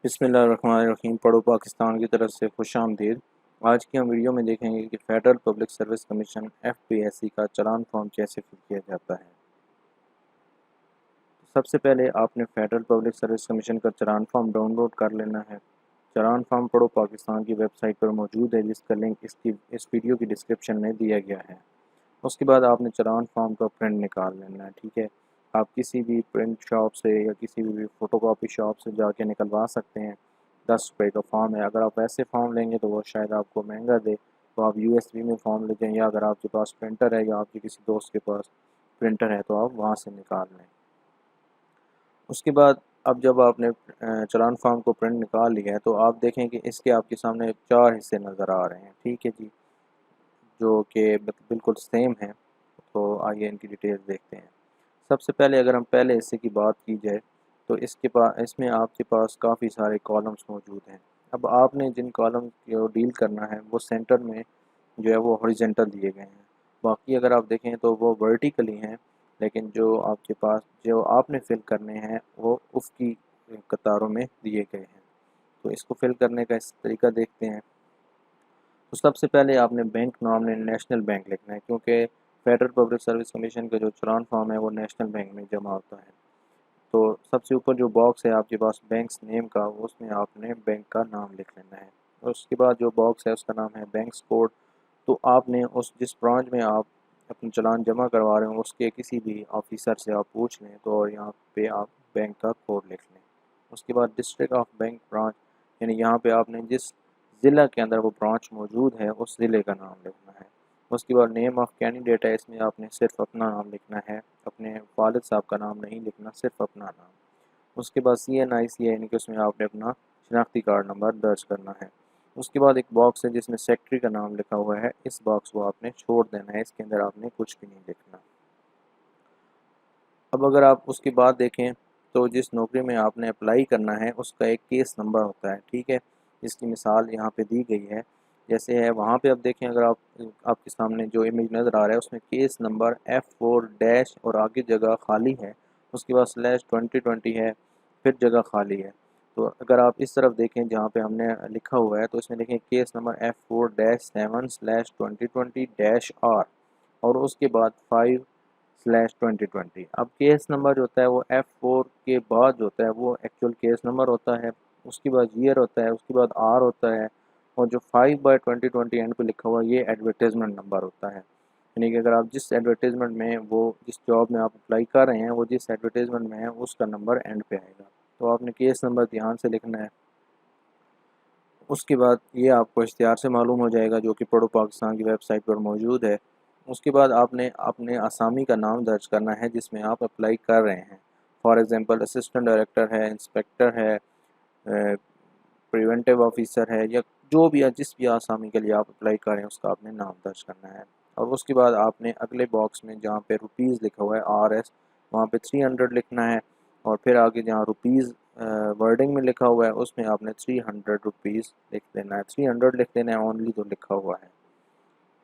بسم اللہ الرحمن الرحیم۔ پڑھو پاکستان کی طرف سے خوش آمدید۔ آج کی ہم ویڈیو میں دیکھیں گے کہ federal public service commission FPSC کا چلان فارم کیسے فل کیا جاتا ہے۔ سب سے پہلے آپ نے فیڈرل پبلک سروس کمیشن کا چلان فارم ڈاؤن لوڈ کر لینا ہے۔ چلان فارم پڑھو پاکستان کی ویب سائٹ پر موجود ہے، جس کا لنک اس ویڈیو کی ڈسکرپشن میں دیا گیا ہے۔ اس کے بعد آپ نے چلان فارم کا پرنٹ نکال لینا ہے، ٹھیک ہے۔ آپ کسی بھی پرنٹ شاپ سے یا کسی بھی فوٹو کاپی شاپ سے جا کے نکلوا سکتے ہیں۔ 10 روپے کا فارم ہے۔ اگر آپ ویسے فارم لیں گے تو وہ شاید آپ کو مہنگا دے، تو آپ USB میں فارم لے جائیں، یا اگر آپ کے پاس پرنٹر ہے یا آپ کے کسی دوست کے پاس پرنٹر ہے تو آپ وہاں سے نکال لیں۔ اس کے بعد اب جب آپ نے چلان فارم کو پرنٹ نکال لیا ہے تو آپ دیکھیں کہ اس کے آپ کے سامنے 4 حصے نظر آ رہے ہیں، ٹھیک ہے جی، جو کہ بالکل سیم ہیں۔ تو آئیے ان کی ڈیٹیلز دیکھتے ہیں۔ سب سے پہلے اگر ہم پہلے حصے کی بات کی جائے تو اس میں آپ کے پاس کافی سارے کالمز موجود ہیں۔ اب آپ نے جن کالم کو ڈیل کرنا ہے وہ سینٹر میں جو ہے وہ ہاریزونٹل دیے گئے ہیں، باقی اگر آپ دیکھیں تو وہ ورٹیکلی ہیں، لیکن جو آپ کے پاس جو آپ نے فل کرنے ہیں وہ افقی قطاروں میں دیے گئے ہیں۔ تو اس کو فل کرنے کا اس طریقہ دیکھتے ہیں۔ تو سب سے پہلے آپ نے بینک نام نے نیشنل بینک لکھنا ہے، کیونکہ فیڈرل پبلک سروس کمیشن کا جو چلان فارم ہے وہ نیشنل بینک میں جمع ہوتا ہے۔ تو سب سے اوپر جو باکس ہے آپ کے پاس بینکس نیم کا، اس میں آپ نے بینک کا نام لکھ لینا ہے۔ اور اس کے بعد جو باکس ہے اس کا نام ہے بینکس کوڈ۔ تو آپ نے جس برانچ میں آپ اپنا چلان جمع کروا رہے ہوں اس کے کسی بھی آفیسر سے آپ پوچھ لیں، تو اور یہاں پہ آپ بینک کا کوڈ لکھ لیں۔ اس کے بعد ڈسٹرکٹ آف بینک برانچ، یعنی یہاں پہ آپ نے جس ضلع کے اندر وہ برانچ موجود ہے اس ضلع کا نام لکھنا ہے۔ اس کے بعد نیم آف کینڈیڈیٹ ہے، اس میں آپ نے صرف اپنا نام لکھنا ہے، اپنے والد صاحب کا نام نہیں لکھنا، صرف اپنا نام۔ اس کے بعد CNIC ہے، یعنی کہ اس میں آپ نے اپنا شناختی کارڈ نمبر درج کرنا ہے۔ اس کے بعد ایک باکس ہے جس میں سیکٹری کا نام لکھا ہوا ہے، اس باکس کو آپ نے چھوڑ دینا ہے، اس کے اندر آپ نے کچھ بھی نہیں لکھنا۔ اب اگر آپ اس کے بعد دیکھیں تو جس نوکری میں آپ نے اپلائی کرنا ہے اس کا ایک کیس نمبر ہوتا ہے، ٹھیک ہے، جس کی مثال یہاں پہ دی گئی ہے جیسے ہے وہاں پہ۔ اب دیکھیں اگر آپ کے سامنے جو امیج نظر آ رہا ہے اس میں کیس نمبر F4- اور آگے جگہ خالی ہے، اس کے بعد /2020 ہے، پھر جگہ خالی ہے۔ تو اگر آپ اس طرف دیکھیں جہاں پہ ہم نے لکھا ہوا ہے تو اس میں دیکھیں کیس نمبر F4-7/2020-R، اور اس کے بعد 5/2020۔ اب کیس نمبر جو ہوتا ہے وہ F4 کے بعد جو ہوتا ہے وہ ایکچول کیس نمبر ہوتا ہے، اس کے بعد ایئر ہوتا ہے، اس کے بعد R ہوتا ہے، اور جو 5/2020 اینڈ پہ لکھا ہوا یہ ایڈورٹیزمنٹ نمبر ہوتا ہے۔ یعنی کہ اگر آپ جس ایڈورٹیزمنٹ میں جس جاب میں آپ اپلائی کر رہے ہیں وہ جس ایڈورٹیزمنٹ میں ہے اس کا نمبر اینڈ پہ آئے گا۔ تو آپ نے کیس نمبر دھیان سے لکھنا ہے۔ اس کے بعد یہ آپ کو اشتہار سے معلوم ہو جائے گا، جو کہ پڑھو پاکستان کی ویب سائٹ پر موجود ہے۔ اس کے بعد آپ نے اپنے اسامی کا نام درج کرنا ہے جس میں آپ اپلائی کر رہے ہیں۔ فار ایگزامپل اسسٹنٹ ڈائریکٹر ہے، انسپیکٹر ہے، پریونٹیو آفیسر ہے، یا جو بھی جس بھی آسامی کے لیے آپ اپلائی کریں اس کا آپ نے نام درج کرنا ہے۔ اور اس کے بعد آپ نے اگلے باکس میں جہاں پہ روپیز لکھا ہوا ہے RS، وہاں پہ 300 لکھنا ہے، اور پھر آگے جہاں روپیز ورڈنگ میں لکھا ہوا ہے اس میں آپ نے 300 روپیز لکھ دینا ہے، 300 لکھ دینا ہے اونلی جو لکھا ہوا ہے۔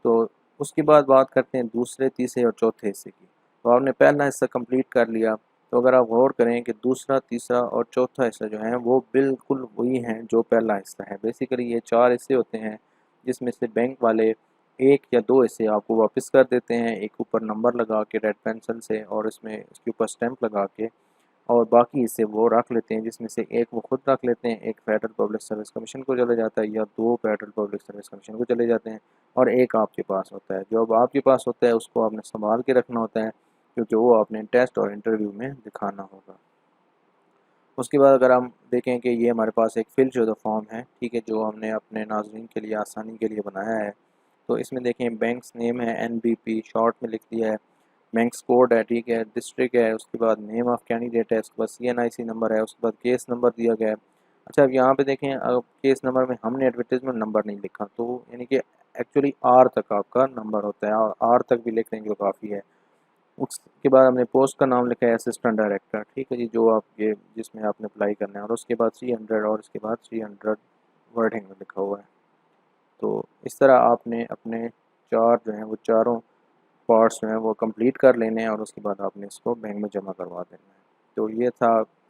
تو اس کے بعد بات کرتے ہیں دوسرے، تیسرے اور چوتھے حصے کی۔ تو آپ نے پہلا حصہ کمپلیٹ کر لیا، تو اگر آپ غور کریں کہ دوسرا، تیسرا اور چوتھا حصہ جو ہیں وہ بالکل وہی ہیں جو پہلا حصہ ہے۔ بیسیکلی یہ 4 حصے ہوتے ہیں جس میں سے بینک والے 1 یا 2 حصے آپ کو واپس کر دیتے ہیں، ایک اوپر نمبر لگا کے ریڈ پینسل سے اور اس کے اوپر سٹیمپ لگا کے، اور باقی حصے وہ رکھ لیتے ہیں، جس میں سے ایک وہ خود رکھ لیتے ہیں، ایک فیڈرل پبلک سروس کمیشن کو چلے جاتا ہے، یا 2 فیڈرل پبلک سروس کمیشن کو چلے جاتے ہیں، اور ایک آپ کے پاس ہوتا ہے۔ جو اب آپ کے پاس ہوتا ہے اس کو آپ نے سنبھال کے رکھنا ہوتا ہے، کیونکہ وہ آپ نے ٹیسٹ اور انٹرویو میں دکھانا ہوگا۔ اس کے بعد اگر ہم دیکھیں کہ یہ ہمارے پاس ایک فل شدہ فارم ہے، ٹھیک ہے، جو ہم نے اپنے ناظرین کے لیے آسانی کے لیے بنایا ہے۔ تو اس میں دیکھیں بینکس نیم ہے NBP شارٹ میں لکھ دیا ہے، بینکس کوڈ ہے، ٹھیک ہے، ڈسٹرکٹ ہے، اس کے بعد نیم آف کینڈیڈیٹ ہے، اس کے بعد CNIC نمبر ہے، اس کے بعد کیس نمبر دیا گیا ہے۔ اچھا اب یہاں پہ دیکھیں کیس نمبر میں ہم نے ایڈورٹیزمنٹ نمبر نہیں لکھا، تو یعنی کہ ایکچولی R تک آپ کا نمبر ہوتا ہے، اور R تک بھی لکھ دیں جو کافی ہے۔ اس کے بعد ہم نے پوسٹ کا نام لکھا ہے اسسٹنٹ ڈائریکٹر، ٹھیک ہے جی، جو آپ جس میں آپ نے اپلائی کرنا ہے، اور اس کے بعد 300 اور اس کے بعد 300 ورڈنگ میں لکھا ہوا ہے۔ تو اس طرح آپ نے اپنے 4 جو ہیں وہ چاروں پارٹس جو ہیں وہ کمپلیٹ کر لینے ہیں، اور اس کے بعد آپ نے اس کو بینک میں جمع کروا دینا ہے۔ تو یہ تھا